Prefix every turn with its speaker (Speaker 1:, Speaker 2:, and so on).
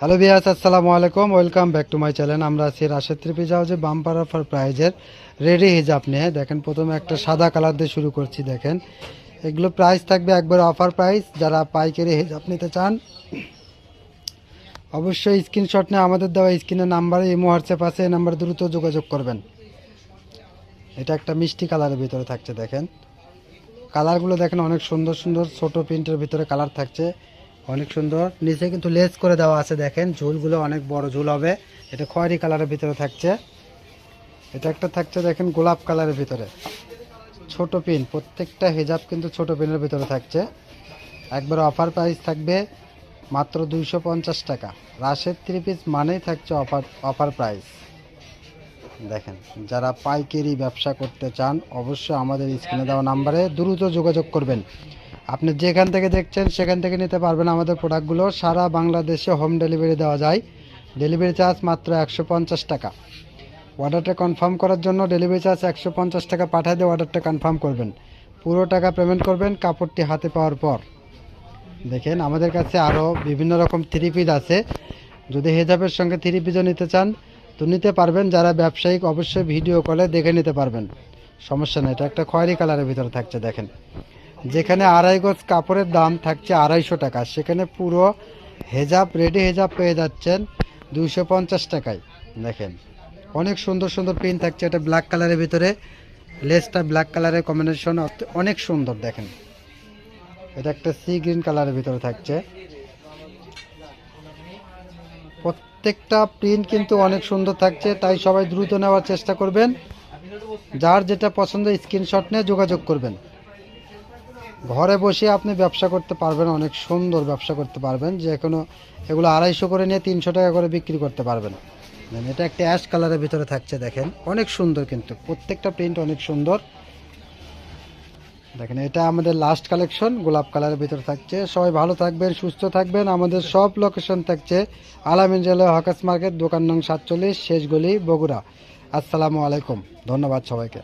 Speaker 1: Hello viewers, আসসালামু আলাইকুম। Welcome back to my channel. আমরা আছি রাশেদ থ্রি হাউসে বাম্পার অফার প্রাইজের রেডি হিজাব নিয়ে। দেখেন, প্রথমে একটা সাদা কালার দিয়ে শুরু করছি। দেখেন, এগুলো প্রাইস থাকবে একবার অফার প্রাইস। যারা পাইকারি হিজাব নিতে চান অবশ্যই স্ক্রিনশট নিয়ে আমাদের দেওয়া স্ক্রিনের নাম্বারে ইমো হোয়াটসঅ্যাপ আছে, এই নাম্বার দ্রুত যোগাযোগ করবেন। এটা একটা মিষ্টি কালারের ভিতরে থাকছে। দেখেন, কালারগুলো দেখেন অনেক সুন্দর সুন্দর, ছোট প্রিন্টের ভিতরে কালার থাকছে, অনেক সুন্দর। নিচে কিন্তু লেস করে দেওয়া আছে। দেখেন, ঝুলগুলো অনেক বড় ঝুল হবে। এটা খয়েরি কালারের ভিতরে থাকছে। এটা একটা থাকছে দেখেন গোলাপ কালারের ভিতরে, ছোট পিন। প্রত্যেকটা হিজাব কিন্তু ছোট পিনের ভিতরে থাকছে। একবার অফার প্রাইস থাকবে মাত্র 250 টাকা। রাশেদ থ্রি পিস মানেই থাকছে অফার প্রাইস। দেখেন, যারা পাইকারি ব্যবসা করতে চান অবশ্যই আমাদের স্ক্রিনে দেওয়া নাম্বারে দ্রুত যোগাযোগ করবেন। আপনি যেখান থেকে দেখছেন সেখান থেকে নিতে পারবেন আমাদের প্রোডাক্টগুলো। সারা বাংলাদেশে হোম ডেলিভারি দেওয়া যায়। ডেলিভারি চার্জ মাত্র 150 টাকা। অর্ডারটা কনফার্ম করার জন্য ডেলিভারি চার্জ 150 টাকা পাঠিয়ে দিয়ে অর্ডারটা কনফার্ম করবেন। পুরো টাকা পেমেন্ট করবেন কাপড়টি হাতে পাওয়ার পর। দেখেন, আমাদের কাছে আরও বিভিন্ন রকম থ্রি পিস আছে। যদি হিজাবের সঙ্গে থ্রি পিসও নিতে চান তো নিতে পারবেন। যারা ব্যবসায়িক অবশ্যই ভিডিও কলে দেখে নিতে পারবেন, সমস্যা নেই। এটা একটা খয়েরি কালারের ভিতরে থাকছে। দেখেন, যেখানে আড়াই গজ কাপড়ের দাম থাকছে 250 টাকা, সেখানে পুরো হেজাব রেডি হেজাব পেয়ে যাচ্ছেন 250 টাকায়। দেখেন, অনেক সুন্দর সুন্দর প্রিন্ট থাকছে। এটা ব্ল্যাক কালারের ভিতরে, লেসটা ব্ল্যাক কালারের কম্বিনেশন অনেক সুন্দর। দেখেন, এটা একটা সি গ্রিন কালারের ভিতরে থাকছে। প্রত্যেকটা প্রিন্ট কিন্তু অনেক সুন্দর থাকছে, তাই সবাই দ্রুত নেওয়ার চেষ্টা করবেন। যার যেটা পছন্দ স্ক্রিনশট নিয়ে যোগাযোগ করবেন। ঘরে বসে আপনি ব্যবসা করতে পারবেন, অনেক সুন্দর ব্যবসা করতে পারবেন। যে কোনো এগুলো 250 করে নিয়ে 300 টাকা করে বিক্রি করতে পারবেন। এটা একটা অ্যাশ কালারের ভিতরে থাকছে। দেখেন, অনেক সুন্দর, কিন্তু প্রত্যেকটা প্রিন্ট অনেক সুন্দর। দেখেন, এটা আমাদের লাস্ট কালেকশন, গোলাপ কালারের ভিতরে থাকছে। সবাই ভালো থাকবেন, সুস্থ থাকবেন। আমাদের সব লোকেশন থাকছে আলামিন রেলওয়ে হকার্স মার্কেট, দোকান নং 47, শেষ গলি, বগুড়া। আসসালামু আলাইকুম, ধন্যবাদ সবাইকে।